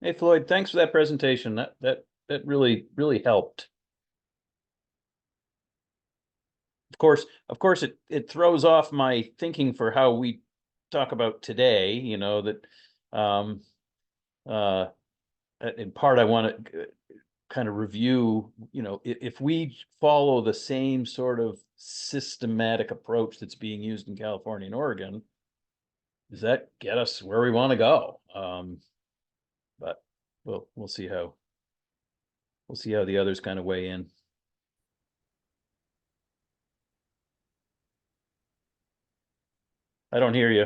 Hey, Floyd, thanks for that presentation. That really helped. Of course, it throws off my thinking for how we talk about today. That um, uh, in part I want to kind of review. If we follow the same sort of systematic approach that's being used in California and Oregon, does that get us where we want to go? But we'll see how the others kind of weigh in. I don't hear you.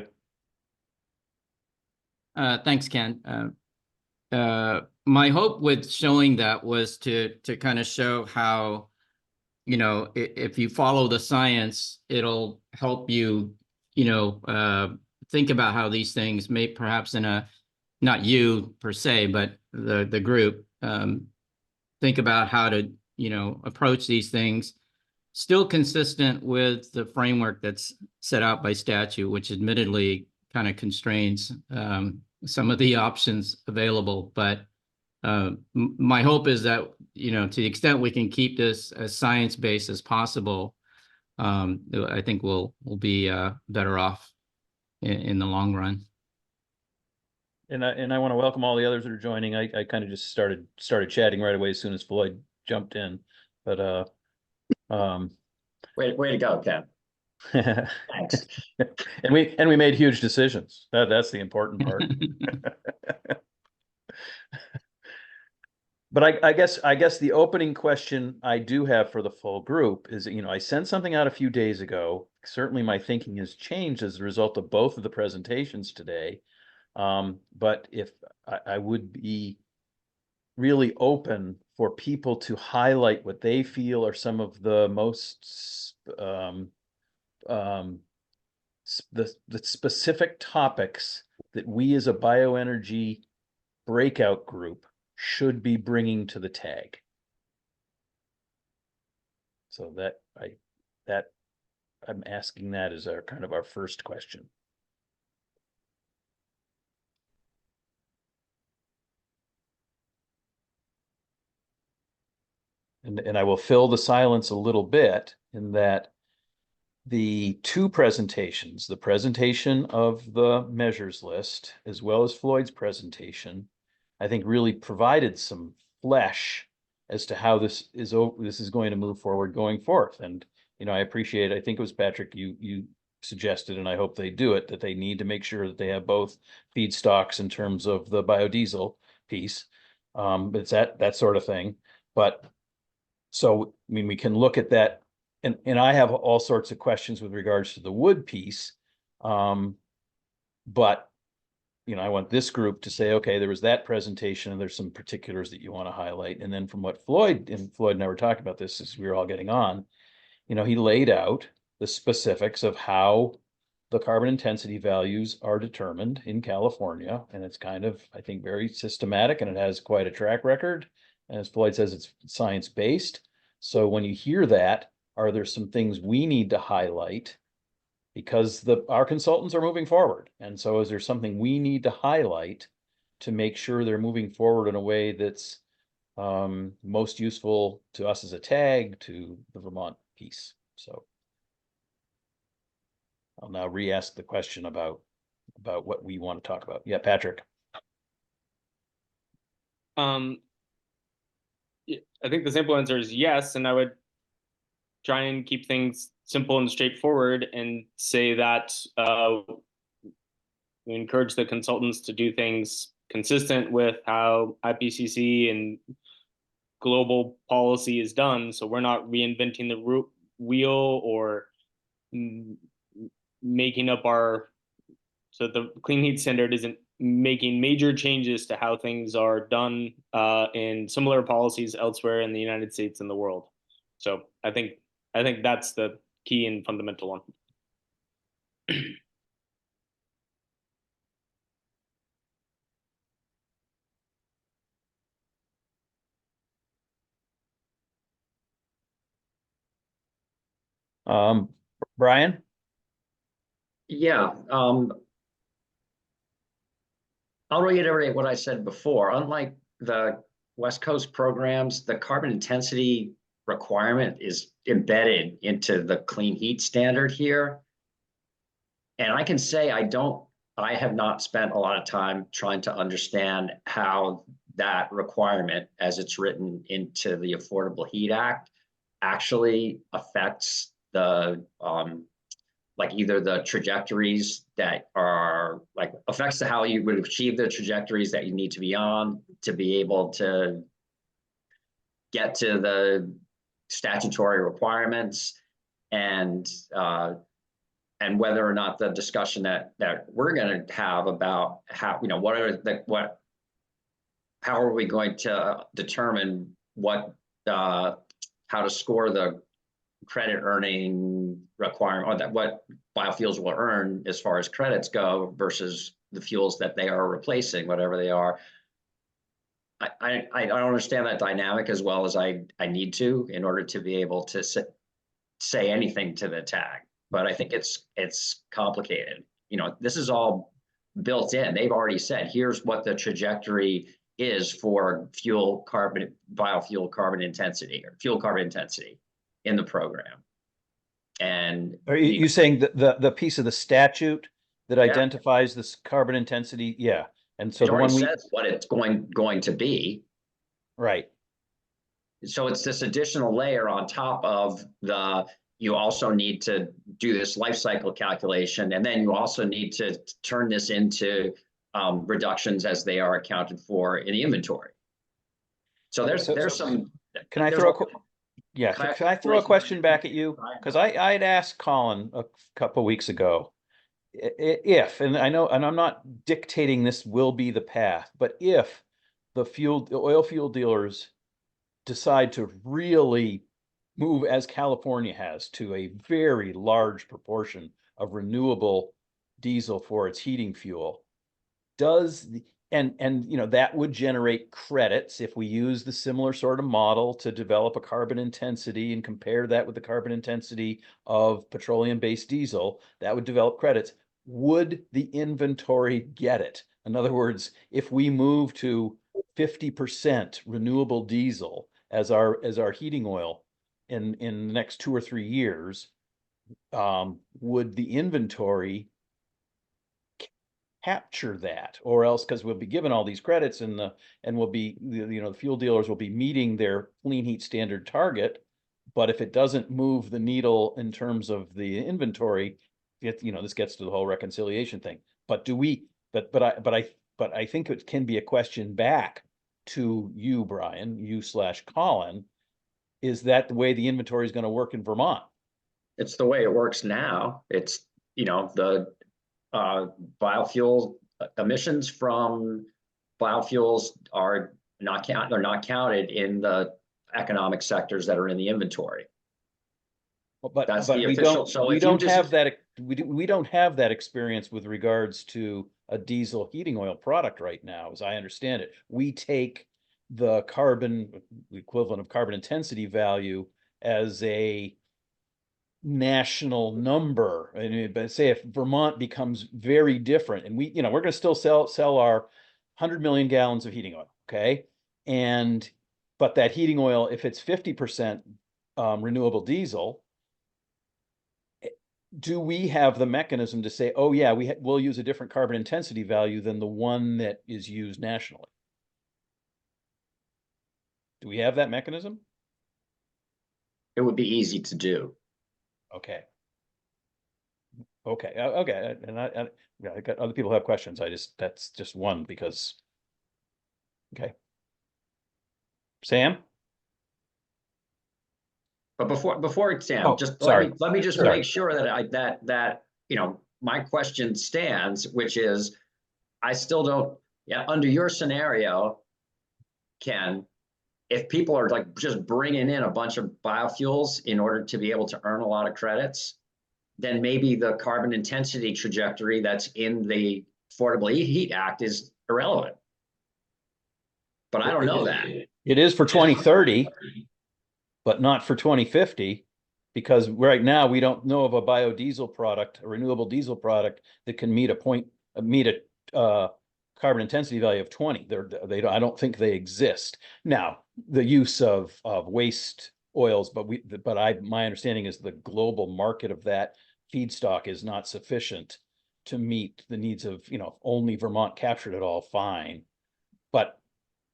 Thanks, Ken. My hope with showing that was to kind of show how, if you follow the science, it'll help you, think about how these things may perhaps not you per se, but the group, think about how to, approach these things, still consistent with the framework that's set out by statute, which admittedly kind of constrains some of the options available. But my hope is that, to the extent we can keep this as science-based as possible, I think we'll be better off in the long run. And I want to welcome all the others that are joining. I kind of just started chatting right away as soon as Floyd jumped in. But Way to go, Ken. Thanks. and we made huge decisions. That's the important part. But I guess the opening question I do have for the full group is, I sent something out a few days ago. Certainly my thinking has changed as a result of both of the presentations today. But if I would be really open for people to highlight what they feel are some of the most the specific topics that we as a bioenergy breakout group should be bringing to the tag. So I'm asking that as our kind of our first question. And I will fill the silence a little bit in that the two presentations, the presentation of the measures list, as well as Floyd's presentation, I think really provided some flesh as to how this is going to move forward going forth. And, I appreciate, I think it was Patrick, you suggested, and I hope they do it, that they need to make sure that they have both feedstocks in terms of the biodiesel piece. It's that sort of thing. But so, I mean, we can look at that, and I have all sorts of questions with regards to the wood piece. But, I want this group to say, okay, there was that presentation and there's some particulars that you want to highlight. And then from what Floyd and I were talking about this as we were all getting on, he laid out the specifics of how the carbon intensity values are determined in California. And it's kind of, I think, very systematic, and it has quite a track record. And as Floyd says, it's science-based. So when you hear that, are there some things we need to highlight? Because our consultants are moving forward. And so is there something we need to highlight to make sure they're moving forward in a way that's most useful to us as a tag, to the Vermont piece? So I'll now re-ask the question about what we want to talk about. Yeah, Patrick. I think the simple answer is yes, and I would try and keep things simple and straightforward and say that we encourage the consultants to do things consistent with how IPCC and global policy is done. So we're not reinventing the wheel or making up so the clean heat standard isn't making major changes to how things are done in similar policies elsewhere in the United States and the world. So I think that's the key and fundamental one. Brian? Yeah. I'll reiterate what I said before. Unlike the West Coast programs, the carbon intensity requirement is embedded into the clean heat standard here. And I can say I have not spent a lot of time trying to understand how that requirement, as it's written into the Affordable Heat Act, actually affects the like either the trajectories that are like affects how you would achieve the trajectories that you need to be on to be able to get to the statutory requirements, and whether or not the discussion that we're going to have about how, you know, how are we going to determine what how to score the credit earning requirement, or that what biofuels will earn as far as credits go versus the fuels that they are replacing, whatever they are. I don't understand that dynamic as well as I need to in order to be able to say anything to the tag. But I think it's complicated. You know, this is all built in. They've already said, here's what the trajectory is for biofuel carbon intensity or fuel carbon intensity in the program. And Are you saying that the piece of the statute that Yeah. identifies this carbon intensity? Yeah. And so it the already one says what it's going to be. right. So it's this additional layer on top of you also need to do this life cycle calculation, and then you also need to turn this into reductions as they are accounted for in the inventory. So there's some. Can I throw can I throw a question back at you? Because I'd asked Colin a couple weeks ago, if, and I know, and I'm not dictating this will be the path, but if the oil fuel dealers decide to really move, as California has, to a very large proportion of renewable diesel for its heating fuel, and you know, that would generate credits if we use the similar sort of model to develop a carbon intensity and compare that with the carbon intensity of petroleum-based diesel, that would develop credits. Would the inventory get it? In other words, if we move to 50% renewable diesel as our heating oil in the next 2 or 3 years, would the inventory capture that? Or else, because we'll be given all these credits and we'll be, you know, the fuel dealers will be meeting their clean heat standard target, but if it doesn't move the needle in terms of the inventory, you know, this gets to the whole reconciliation thing. But I think it can be a question back to you, Brian, you/Colin. Is that the way the inventory is going to work in Vermont? It's the way it works now. It's, you know, the biofuel emissions from biofuels are not counted in the economic sectors that are in the inventory. But That's but the we official. don't So we if you don't just have that we don't have that experience with regards to a diesel heating oil product right now, as I understand it. We take the equivalent of carbon intensity value as a national number. I mean, but say if Vermont becomes very different, and we're going to still sell our 100 million gallons of heating oil, okay? But that heating oil, if it's 50% renewable diesel, do we have the mechanism to say, oh yeah, we'll use a different carbon intensity value than the one that is used nationally? Do we have that mechanism? it would be easy to do. Okay. Okay. Okay. And I got other people have questions. That's just one because. Okay. Sam? But before Sam, Oh, just sorry. let me just Sorry. make sure that you know, my question stands, which is, I still don't. Yeah, under your scenario, Ken, if people are like just bringing in a bunch of biofuels in order to be able to earn a lot of credits, then maybe the carbon intensity trajectory that's in the Affordable Heat Act is irrelevant. But I don't know that. It is for 2030, but not for 2050, because right now we don't know of a biodiesel product, a renewable diesel product that can meet a carbon intensity value of 20. I don't think they exist. Now, the use of waste oils, but my understanding is the global market of that feedstock is not sufficient to meet the needs of, only Vermont captured it all, fine.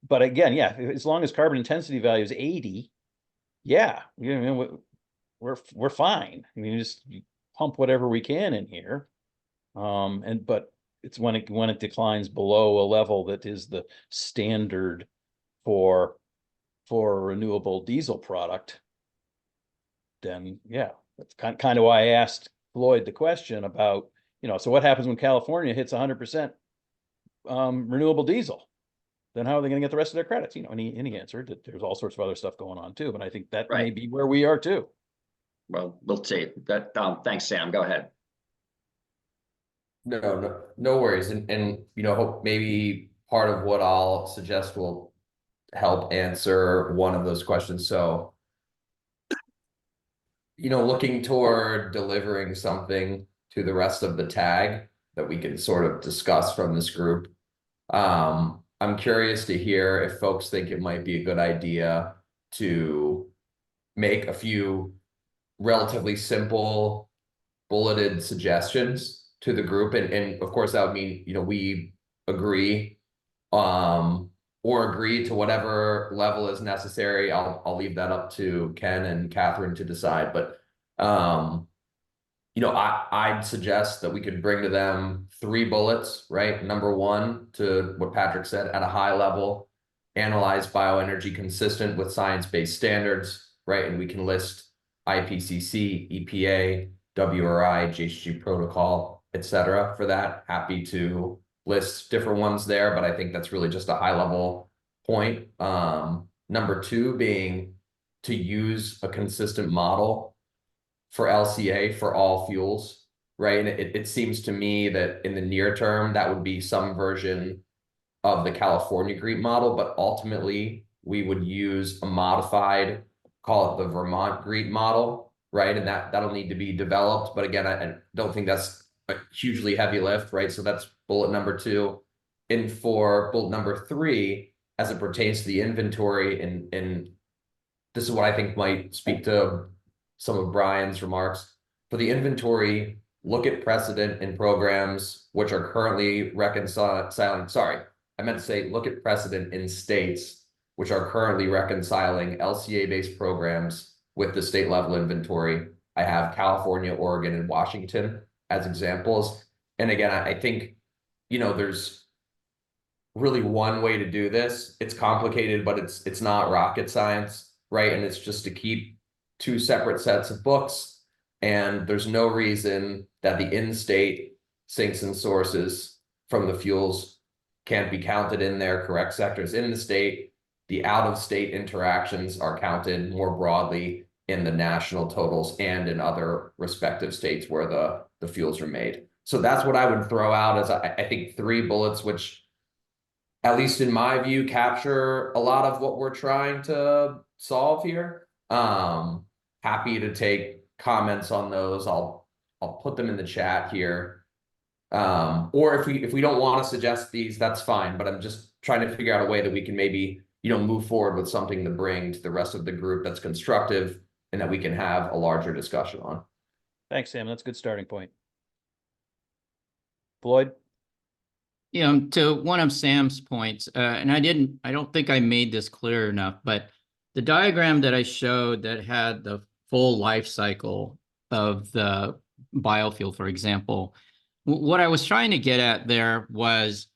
But again, yeah, as long as carbon intensity value is 80, yeah, we're fine. I mean, just pump whatever we can in here. But it's when it declines below a level that is the standard for a renewable diesel product, then yeah, that's kind of why I asked Floyd the question about, so what happens when California hits 100% renewable diesel? Then how are they going to get the rest of their credits? And he answered that there's all sorts of other stuff going on too, but I think that may Right. be where we are too. Well, we'll see that. Thanks, Sam. Go ahead. No worries. And hope maybe part of what I'll suggest will help answer one of those questions. So, looking toward delivering something to the rest of the tag that we can sort of discuss from this group. I'm curious to hear if folks think it might be a good idea to make a few relatively simple bulleted suggestions to the group. And of course, that would mean, we agree, or agree to whatever level is necessary. I'll leave that up to Ken and Catherine to decide. But, I'd suggest that we could bring to them 3 bullets, right? Number 1, to what Patrick said, at a high level, analyze bioenergy consistent with science-based standards, right? And we can list IPCC, EPA, WRI, GHG protocol, etc. for that. Happy to list different ones there, but I think that's really just a high-level point. Number 2 being to use a consistent model for LCA for all fuels, right? And it seems to me that in the near term, that would be some version of the California GREET model, but ultimately we would use a modified, call it the Vermont GREET model, right? And that'll need to be developed. But again, I don't think that's a hugely heavy lift, right? So that's bullet number 2. And for bullet number 3, as it pertains to the inventory, and this is what I think might speak to some of Brian's remarks. For the inventory, look at precedent in programs which are currently reconciling, sorry, I meant to say look at precedent in states which are currently reconciling LCA-based programs with the state level inventory. I have California, Oregon, and Washington as examples. And again, I think, there's really one way to do this. It's complicated, but it's not rocket science, right? And it's just to keep 2 separate sets of books, and there's no reason that the in-state sinks and sources from the fuels can't be counted in their correct sectors in the state. The out-of-state interactions are counted more broadly in the national totals and in other respective states where the fuels are made. So that's what I would throw out as I think 3 bullets, which, at least in my view, capture a lot of what we're trying to solve here. Happy to take comments on those. I'll put them in the chat here. Or if we don't want to suggest these, that's fine. But I'm just trying to figure out a way that we can maybe, move forward with something to bring to the rest of the group that's constructive and that we can have a larger discussion on. Thanks, Sam. That's a good starting point. Floyd? To one of Sam's points, and I don't think I made this clear enough, but the diagram that I showed that had the full life cycle of the biofuel, for example, what I was trying to get at there was,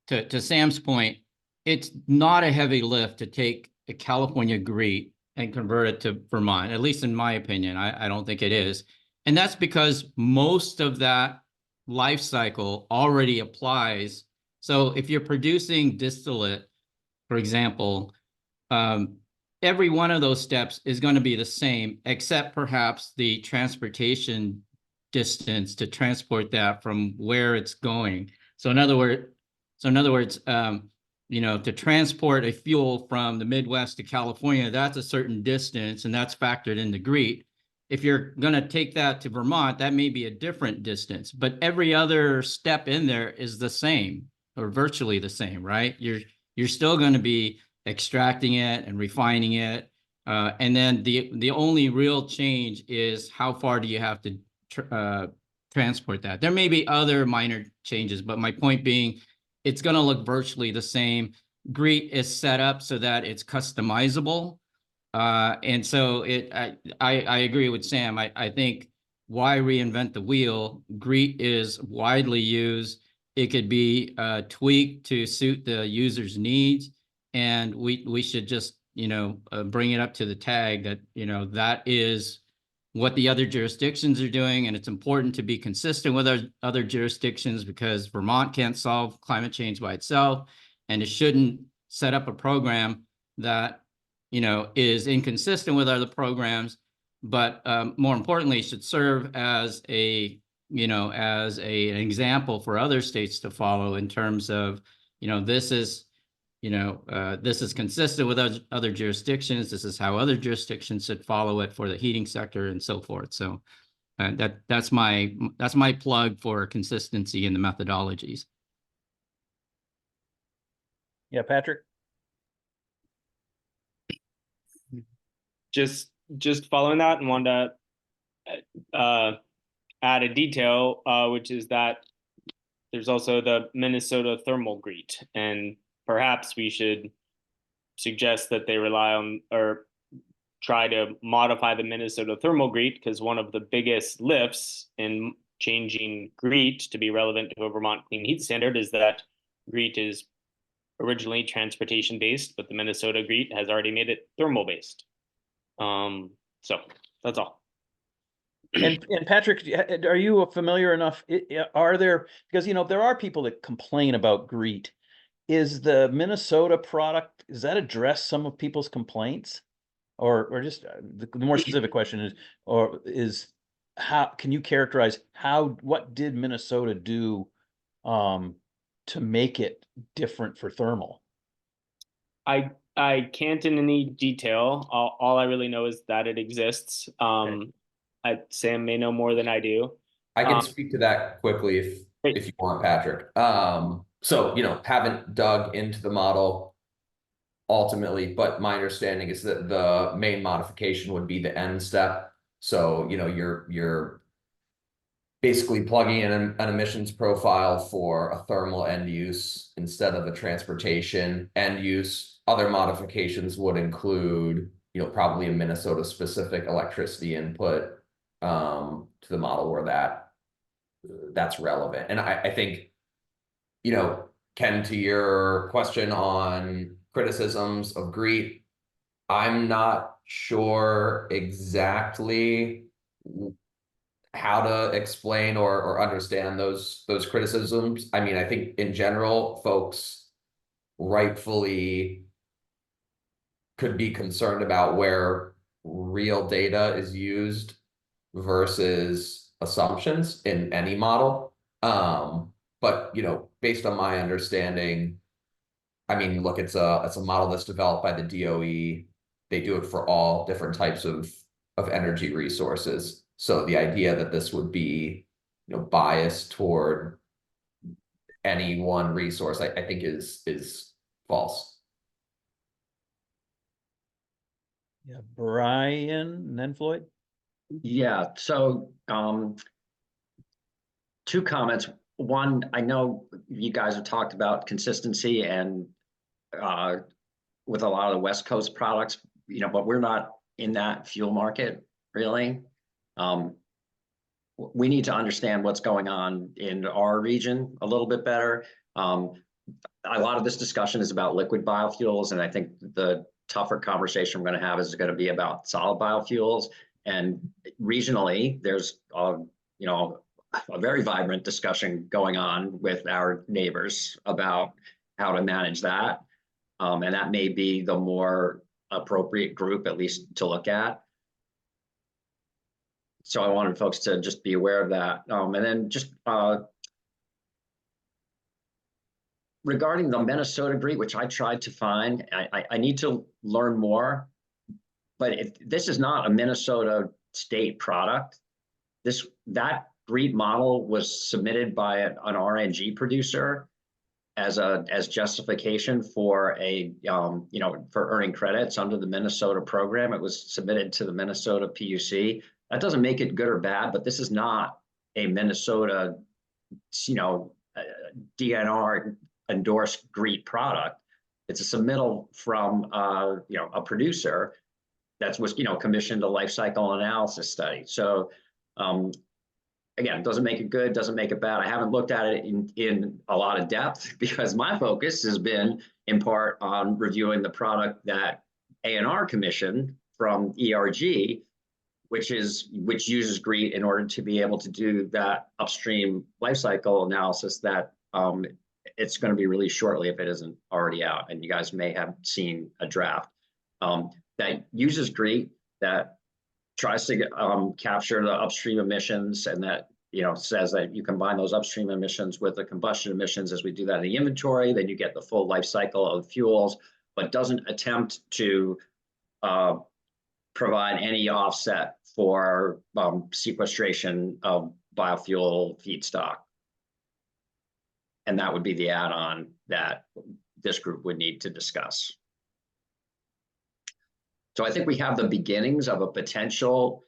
to Sam's point, it's not a heavy lift to take a California GREET and convert it to Vermont, at least in my opinion. I don't think it is. And that's because most of that life cycle already applies. So if you're producing distillate, for example, every one of those steps is going to be the same, except perhaps the transportation distance to transport that from where it's going. So in other words, to transport a fuel from the Midwest to California, that's a certain distance, and that's factored in the GREET. If you're going to take that to Vermont, that may be a different distance, but every other step in there is the same. or virtually the same, right? You're still going to be extracting it and refining it. And then the only real change is how far do you have to transport that. There may be other minor changes, but my point being, it's going to look virtually the same. GREET is set up so that it's customizable. And so I agree with Sam. I think, why reinvent the wheel? GREET is widely used. It could be tweaked to suit the user's needs. And we should just, bring it up to the tag that, that is what the other jurisdictions are doing. And it's important to be consistent with our other jurisdictions, because Vermont can't solve climate change by itself. And it shouldn't set up a program that, is inconsistent with other programs, but more importantly, should serve as an example for other states to follow in terms of, this is consistent with other jurisdictions. This is how other jurisdictions should follow it for the heating sector and so forth. So that's my plug for consistency in the methodologies. Yeah, Patrick? Just following that, and wanted to add a detail, which is that there's also the Minnesota thermal GREET, and perhaps we should suggest that they rely on or try to modify the Minnesota thermal GREET, because one of the biggest lifts in changing GREET to be relevant to a Vermont clean heat standard is that GREET is originally transportation based, but the Minnesota GREET has already made it thermal based. So that's all. And Patrick, are you familiar enough? Are there, because there are people that complain about GREET. Is the Minnesota product, does that address some of people's complaints? Or just the more specific question is how can you characterize what did Minnesota do to make it different for thermal? I can't in any detail. All I really know is that it exists. Okay. Sam may know more than I do. I can speak to that quickly if you want, Patrick. So, haven't dug into the model ultimately, but my understanding is that the main modification would be the end step. So, you're basically plugging in an emissions profile for a thermal end use instead of a transportation end use. Other modifications would include, probably a Minnesota specific electricity input to the model where that's relevant. And I think, Ken, to your question on criticisms of GREET, I'm not sure exactly how to explain or understand those criticisms. I mean, I think in general, folks rightfully could be concerned about where real data is used versus assumptions in any model. But based on my understanding, I mean, look, it's a model that's developed by the DOE. They do it for all different types of energy resources. So the idea that this would be, biased toward any one resource, I think is false. Yeah, Brian and then Floyd. Yeah, so two comments. One, I know you guys have talked about consistency and with a lot of the West Coast products, but we're not in that fuel market really. We need to understand what's going on in our region a little bit better. A lot of this discussion is about liquid biofuels, and I think the tougher conversation we're going to have is going to be about solid biofuels. And regionally, there's a very vibrant discussion going on with our neighbors about how to manage that. And that may be the more appropriate group, at least to look at. So I wanted folks to just be aware of that. And then just regarding the Minnesota GREET, which I tried to find, I need to learn more, but this is not a Minnesota state product. That GREET model was submitted by an RNG producer, as justification for a, for earning credits under the Minnesota program. It was submitted to the Minnesota PUC. That doesn't make it good or bad, but this is not a Minnesota, DNR endorsed GREET product. It's a submittal from, a producer that was, commissioned a life cycle analysis study. So, again, doesn't make it good, doesn't make it bad. I haven't looked at it in a lot of depth because my focus has been in part on reviewing the product that A&R commissioned from ERG, which uses GREET in order to be able to do that upstream life cycle analysis that it's going to be released shortly if it isn't already out. And you guys may have seen a draft that uses GREET, that tries to capture the upstream emissions, and that says that you combine those upstream emissions with the combustion emissions as we do that in the inventory, then you get the full life cycle of fuels, but doesn't attempt to provide any offset for sequestration of biofuel feedstock. And that would be the add-on that this group would need to discuss. So I think we have the beginnings of a potential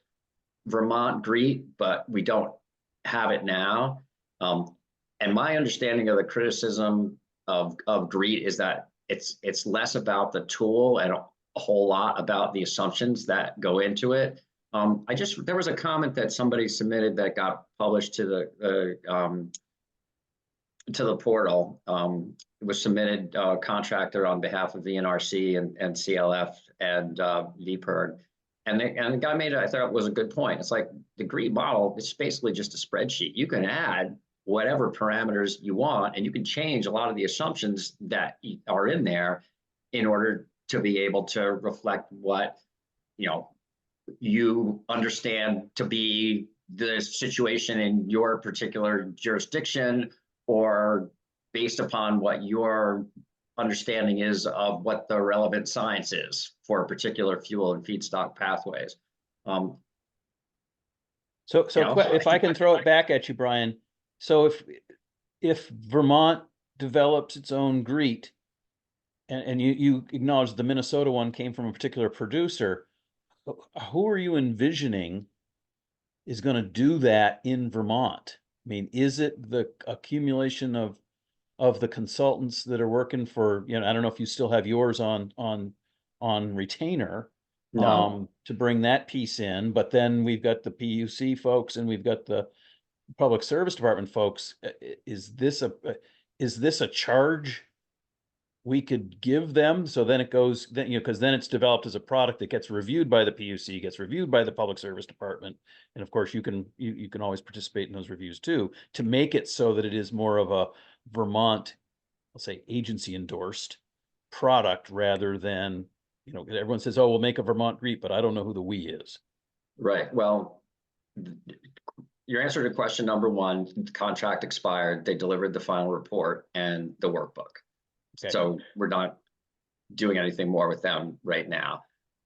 Vermont GREET, but we don't have it now. And my understanding of the criticism of GREET is that it's less about the tool and a whole lot about the assumptions that go into it. There was a comment that somebody submitted that got published to the portal. It was submitted contractor on behalf of the NRC and CLF and VPIRG. And the guy made it, I thought it was a good point. It's like the GREET model, it's basically just a spreadsheet. You can add whatever parameters you want, and you can change a lot of the assumptions that are in there in order to be able to reflect what you understand to be the situation in your particular jurisdiction, or based upon what your understanding is of what the relevant science is for a particular fuel and feedstock pathways. So if I can throw it back at you, Brian, so if Vermont develops its own GREET, and you acknowledge the Minnesota one came from a particular producer, who are you envisioning is going to do that in Vermont? I mean, is it the accumulation of the consultants that are working for, I don't know if you still have yours on retainer, No. to bring that piece in, but then we've got the PUC folks and we've got the Public Service Department folks. Is this a charge we could give them? So then it goes, because then it's developed as a product that gets reviewed by the PUC, gets reviewed by the Public Service Department, and of course you can always participate in those reviews too, to make it so that it is more of a Vermont, I'll say, agency endorsed product rather than, everyone says, oh, we'll make a Vermont GREET, but I don't know who the we is. Right. Well, your answer to question number one, the contract expired. They delivered the final report and the workbook. Okay. So we're not doing anything more with them right now.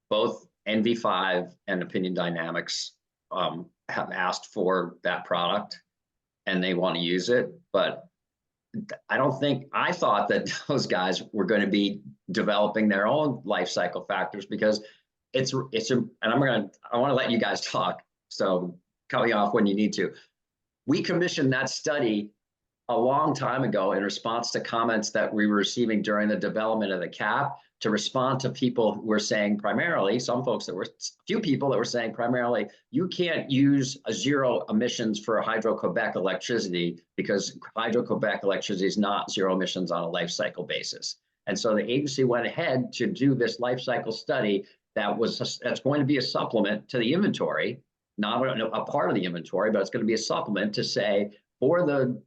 Both NV5 and Opinion Dynamics have asked for that product and they want to use it, but I thought that those guys were going to be developing their own life cycle factors, because and I want to let you guys talk, so cut me off when you need to. We commissioned that study a long time ago in response to comments that we were receiving during the development of the CAP, to respond to people who were saying primarily, few people that were saying primarily, you can't use a zero emissions for Hydro-Quebec electricity because Hydro-Quebec electricity is not zero emissions on a life cycle basis. And so the agency went ahead to do this life cycle study that's going to be a supplement to the inventory, not a part of the inventory, but it's going to be a supplement to say, for the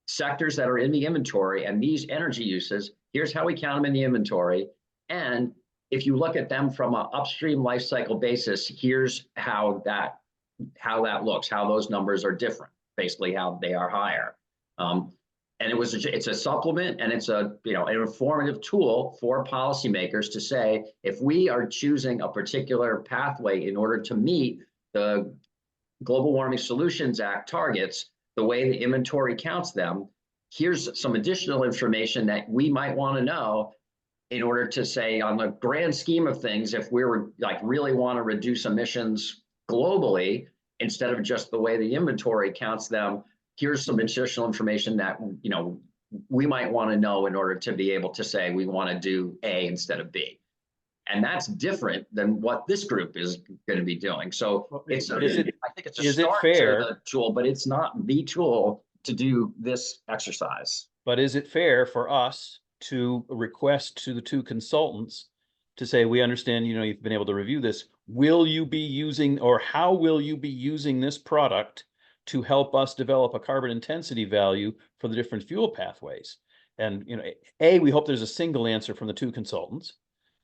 sectors that are in the inventory and these energy uses, here's how we count them in the inventory. And if you look at them from an upstream life cycle basis, here's how that looks, how those numbers are different, basically how they are higher. And it's a supplement, and it's an informative tool for policymakers to say, if we are choosing a particular pathway in order to meet the Global Warming Solutions Act targets, the way the inventory counts them, here's some additional information that we might want to know in order to say, on the grand scheme of things, if we were like really want to reduce emissions globally, instead of just the way the inventory counts them, here's some additional information that, you know, we might want to know in order to be able to say we want to do A instead of B. And that's different than what this group is going to be doing. So it's, I think it's a start to the tool, but it's not the tool to do this exercise. But is it fair for us to request to the two consultants to say, we understand, you know, you've been able to review this. Will you be using, or how will you be using this product to help us develop a carbon intensity value for the different fuel pathways? And, you know, A, we hope there's a single answer from the two consultants.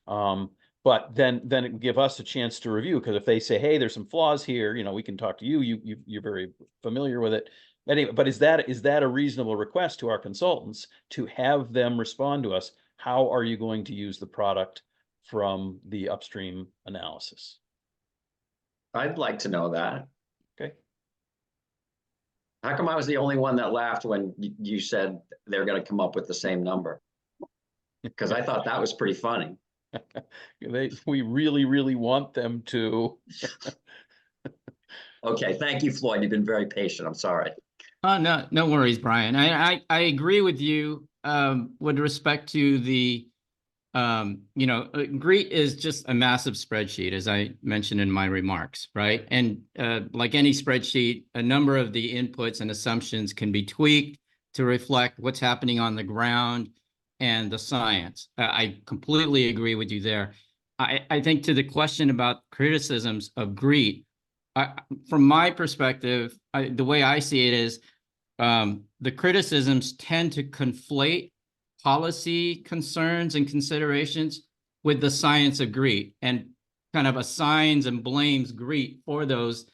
But then it would give us a chance to review, because if they say, hey, there's some flaws here, you know, we can talk to you. You're very familiar with it. Anyway, but is that a reasonable request to our consultants to have them respond to us? How are you going to use the product from the upstream analysis? I'd like to know that. Okay. How come I was the only one that laughed when you said they're going to come up with the same number? Because I thought that was pretty funny. We really, really want them to. Okay, thank you, Floyd. You've been very patient. I'm sorry. No worries, Brian. I agree with you with respect to the you know, GREET is just a massive spreadsheet, as I mentioned in my remarks, right? And like any spreadsheet, a number of the inputs and assumptions can be tweaked to reflect what's happening on the ground and the science. I completely agree with you there. I think to the question about criticisms of GREET, from my perspective, the way I see it is the criticisms tend to conflate policy concerns and considerations with the science of GREET, and kind of assigns and blames GREET for those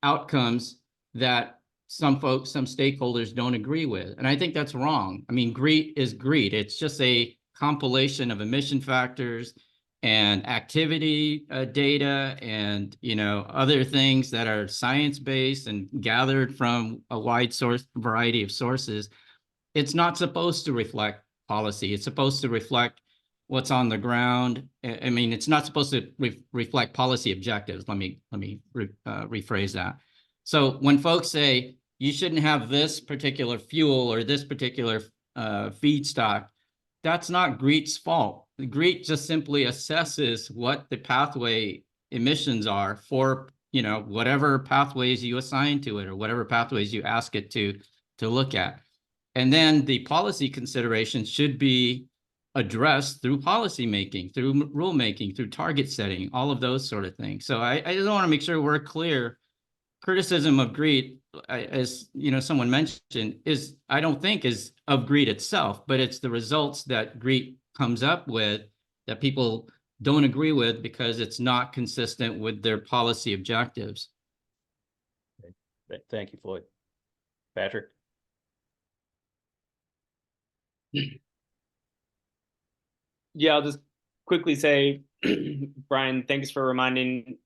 outcomes that some folks, some stakeholders don't agree with. And I think that's wrong. I mean, GREET is GREET. It's just a compilation of emission factors and activity data and, you know, other things that are science-based and gathered from a wide variety of sources. It's not supposed to reflect policy. It's supposed to reflect what's on the ground. I mean, it's not supposed to reflect policy objectives. Let me rephrase that. So when folks say you shouldn't have this particular fuel or this particular feedstock, that's not GREET's fault. GREET just simply assesses what the pathway emissions are for, you know, whatever pathways you assign to it or whatever pathways you ask it to look at. And then the policy considerations should be addressed through policy making, through rulemaking, through target setting, all of those sort of things. So I just want to make sure we're clear. Criticism of GREET, as you know, someone mentioned, is, I don't think is of GREET itself, but it's the results that GREET comes up with that people don't agree with because it's not consistent with their policy objectives. Okay. Thank you, Floyd. Patrick? Yeah, I'll just quickly say, Brian, thanks for reminding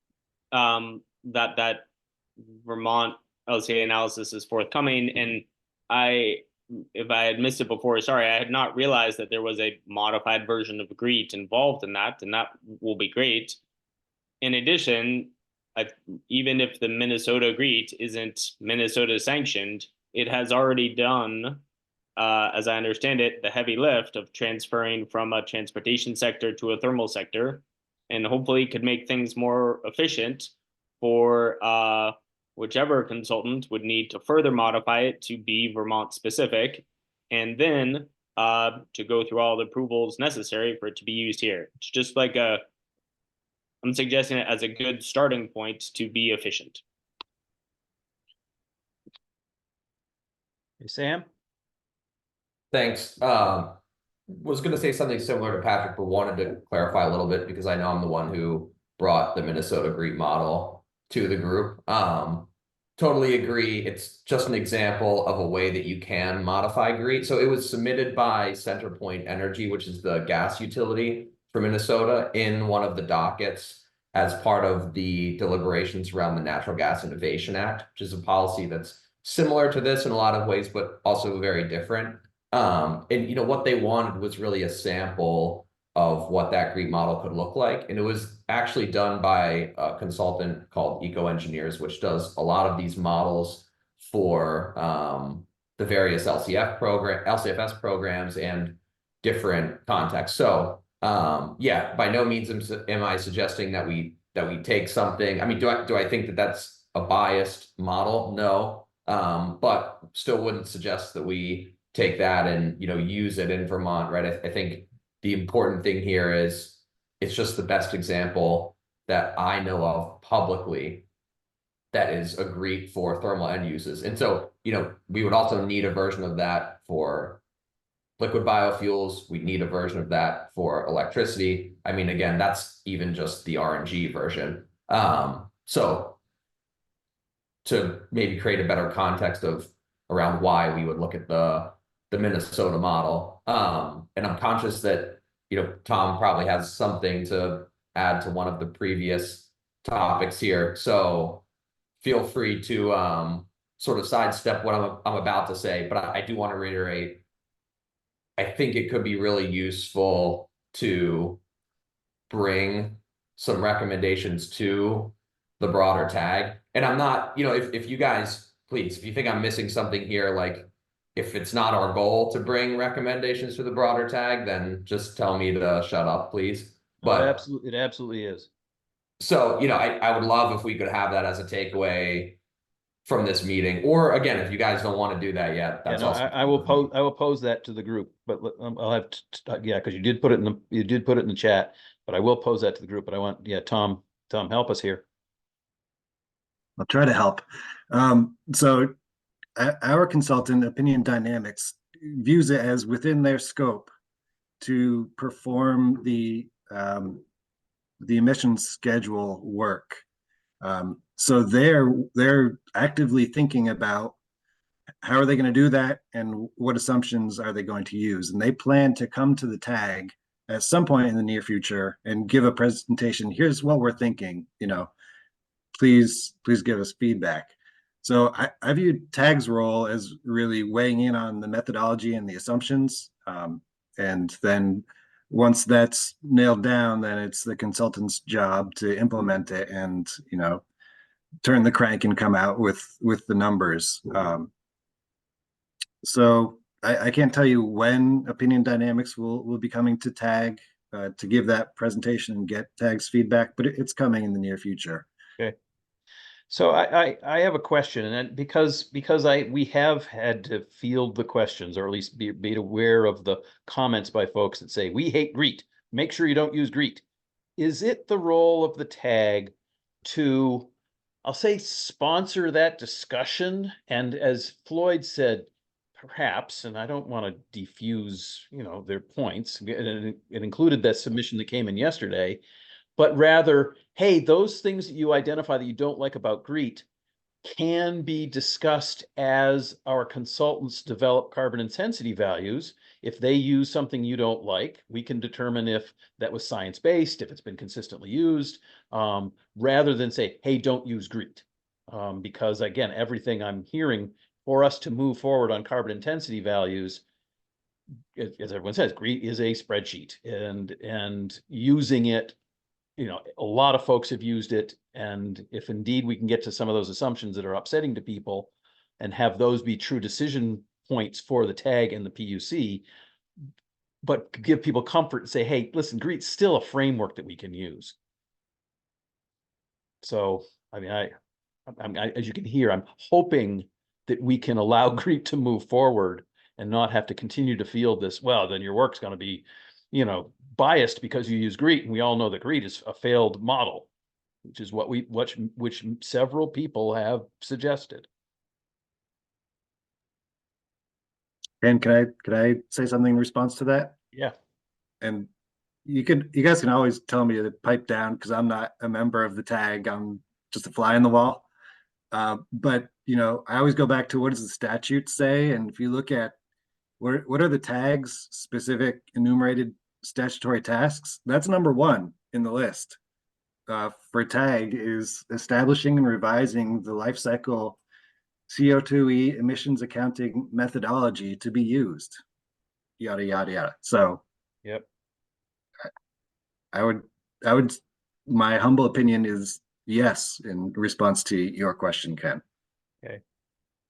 that Vermont LCA analysis is forthcoming. And if I had missed it before, sorry, I had not realized that there was a modified version of GREET involved in that, and that will be great. In addition, even if the Minnesota GREET isn't Minnesota sanctioned, it has already done, as I understand it, the heavy lift of transferring from a transportation sector to a thermal sector, and hopefully could make things more efficient for whichever consultant would need to further modify it to be Vermont specific, and then to go through all the approvals necessary for it to be used here. It's just like I'm suggesting it as a good starting point to be efficient. Hey, Sam? Thanks. Was going to say something similar to Patrick, but wanted to clarify a little bit because I know I'm the one who brought the Minnesota GREET model to the group. Totally agree. It's just an example of a way that you can modify GREET. So it was submitted by CenterPoint Energy, which is the gas utility for Minnesota, in one of the dockets as part of the deliberations around the Natural Gas Innovation Act, which is a policy that's similar to this in a lot of ways, but also very different. And what they wanted was really a sample of what that GREET model could look like. And it was actually done by a consultant called Eco Engineers, which does a lot of these models for the various LCFS programs and different contexts. So yeah, by no means am I suggesting that we take something. I mean, do I think that that's a biased model? No. But still wouldn't suggest that we take that and use it in Vermont, right? I think the important thing here is it's just the best example that I know of publicly that is agreed for thermal end uses. And so, we would also need a version of that for liquid biofuels. We need a version of that for electricity. I mean, again, that's even just the RNG version. So to maybe create a better context around why we would look at the Minnesota model. And I'm conscious that, Tom probably has something to add to one of the previous topics here. So feel free to sort of sidestep what I'm about to say, but I do want to reiterate, I think it could be really useful to bring some recommendations to the broader tag. And I'm not, if you guys, please, if you think I'm missing something here, like if it's not our goal to bring recommendations to the broader tag, then just tell me to shut up, please. But it absolutely is. So, I would love if we could have that as a takeaway from this meeting, or again, if you guys don't want to do that yet, that's also. I will pose that to the group, but I'll have to, yeah, because you did put it in the chat, but I will pose that to the group. But I want, yeah, Tom, help us here. I'll try to help. So our consultant, Opinion Dynamics, views it as within their scope to perform the emissions schedule work. So they're actively thinking about how are they going to do that and what assumptions are they going to use. And they plan to come to the tag at some point in the near future and give a presentation. Here's what we're thinking, please give us feedback. So I view TAG's role as really weighing in on the methodology and the assumptions. And then once that's nailed down, then it's the consultant's job to implement it and, turn the crank and come out with the numbers. So I can't tell you when Opinion Dynamics will be coming to TAG to give that presentation and get TAG's feedback, but it's coming in the near future. Okay. So I have a question, and then because we have had to field the questions, or at least be aware of the comments by folks that say we hate GREET. Make sure you don't use GREET. Is it the role of the tag to, I'll say, sponsor that discussion? And as Floyd said, perhaps, and I don't want to defuse, their points. It included that submission that came in yesterday. But rather, hey, those things that you identify that you don't like about GREET can be discussed as our consultants develop carbon intensity values. If they use something you don't like, we can determine if that was science-based, if it's been consistently used, rather than say, hey, don't use GREET. Because again, everything I'm hearing for us to move forward on carbon intensity values, as everyone says, GREET is a spreadsheet, and using it, a lot of folks have used it. And if indeed we can get to some of those assumptions that are upsetting to people and have those be true decision points for the tag and the PUC, but give people comfort and say, hey, listen, GREET's still a framework that we can use. So, I mean, as you can hear, I'm hoping that we can allow GREET to move forward and not have to continue to field this, well, then your work's going to be, biased because you use GREET, and we all know that GREET is a failed model, which is which several people have suggested. And can I say something in response to that? Yeah. And you guys can always tell me to pipe down because I'm not a member of the tag. I'm just a fly on the wall. But I always go back to what does the statute say, and if you look at what are the tags specific enumerated statutory tasks, that's number one in the list for tag is establishing and revising the life cycle CO2e emissions accounting methodology to be used. yada, yada, yada. So Yep. I would, my humble opinion is yes, in response to your question, Ken. Okay.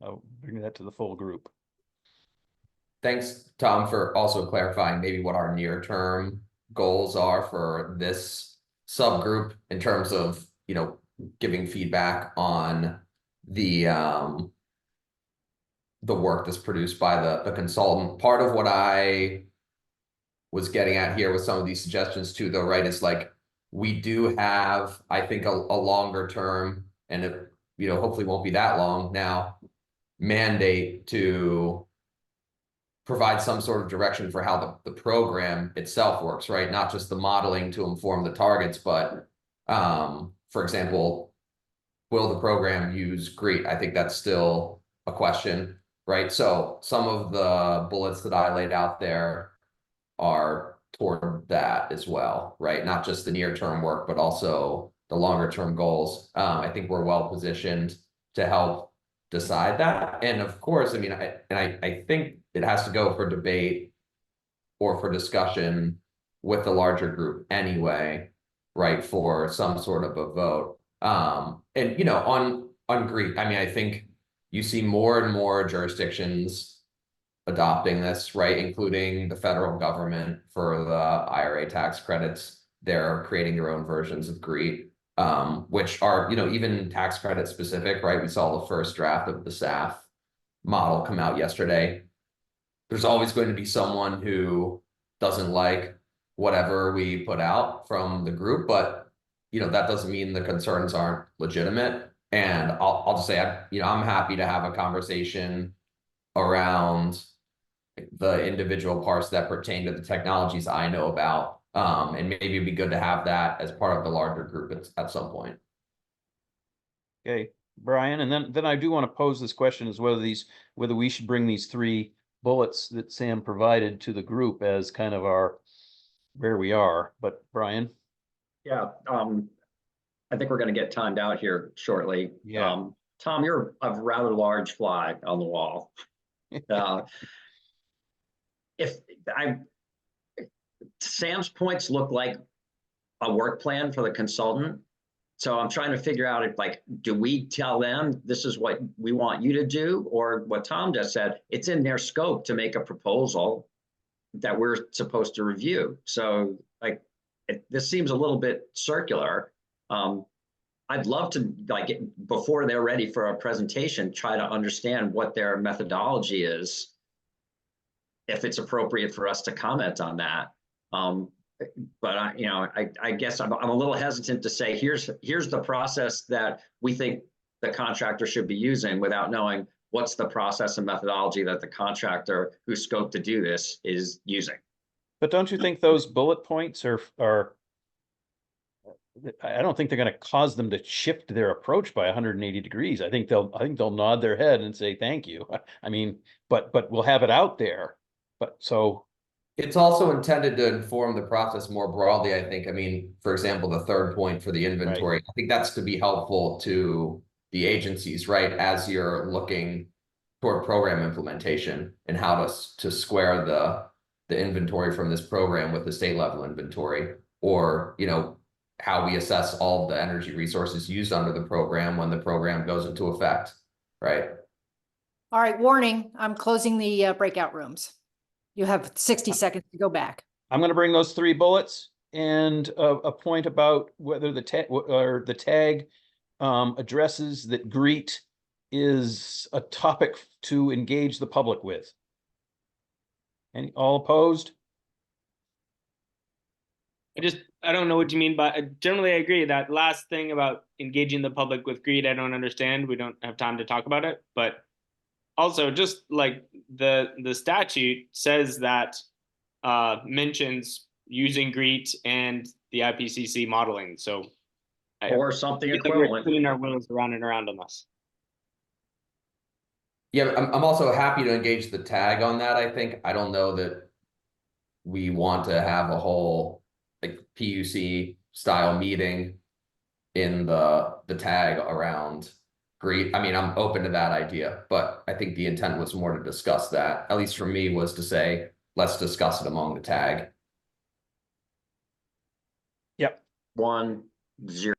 I'll bring that to the full group. Thanks, Tom, for also clarifying maybe what our near-term goals are for this subgroup in terms of, you know, giving feedback on the work that's produced by the consultant. Part of what I was getting at here with some of these suggestions too, though, right, is like we do have, I think, a longer term, and it, you know, hopefully won't be that long now, mandate to provide some sort of direction for how the program itself works, right? Not just the modeling to inform the targets, but for example, will the program use GREET? I think that's still a question, right? So some of the bullets that I laid out there are toward that as well, right? Not just the near-term work, but also the longer-term goals. I think we're well positioned to help decide that. And of course, I mean, I think it has to go for debate or for discussion with the larger group anyway, right? For some sort of a vote. And you know, on GREET, I mean, I think you see more and more jurisdictions adopting this, right? Including the federal government for the IRA tax credits. They're creating their own versions of GREET, which are, you know, even tax credit specific, right? We saw the first draft of the SAF model come out yesterday. There's always going to be someone who doesn't like whatever we put out from the group, but you know, that doesn't mean the concerns aren't legitimate. And I'll just say, I'm happy to have a conversation around the individual parts that pertain to the technologies I know about. And maybe it'd be good to have that as part of the larger group at some point. Okay, Brian, and then I do want to pose this question as whether we should bring these 3 bullets that Sam provided to the group as kind of where we are. But Brian? Yeah, I think we're going to get timed out here shortly. Yeah. Tom, you're a rather large fly on the wall. Sam's points look like a work plan for the consultant. So I'm trying to figure out if, like, do we tell them this is what we want you to do? Or what Tom just said, it's in their scope to make a proposal that we're supposed to review. So like, this seems a little bit circular. I'd love to, like, before they're ready for a presentation, try to understand what their methodology is, if it's appropriate for us to comment on that. But I guess I'm a little hesitant to say, here's the process that we think the contractor should be using, without knowing what's the process and methodology that the contractor who's scoped to do this is using. But don't you think those bullet points are I don't think they're going to cause them to shift their approach by 180 degrees. I think they'll nod their head and say thank you. I mean, but we'll have it out there. But so it's also intended to inform the process more broadly, I think. I mean, for example, the third point for the inventory, right. I think that's to be helpful to the agencies, right? As you're looking toward program implementation and how to square the inventory from this program with the state level inventory, or, you know, how we assess all the energy resources used under the program when the program goes into effect, right? All right, warning, I'm closing the breakout rooms. You have 60 seconds to go back. I'm going to bring those 3 bullets and a point about whether the tag addresses that GREET is a topic to engage the public with. And all opposed? I don't know what you mean by, generally I agree. That last thing about engaging the public with GREET, I don't understand. We don't have time to talk about it, but also, just like the statute says that mentions using GREET and the IPCC modeling. So, or something equivalent. We're spinning our wheels around and around on this. Yeah, I'm also happy to engage the tag on that. I think I don't know that we want to have a whole like PUC style meeting in the tag around GREET. I mean, I'm open to that idea, but I think the intent was more to discuss that, at least for me, was to say, let's discuss it among the tag. Yep. 1, 0.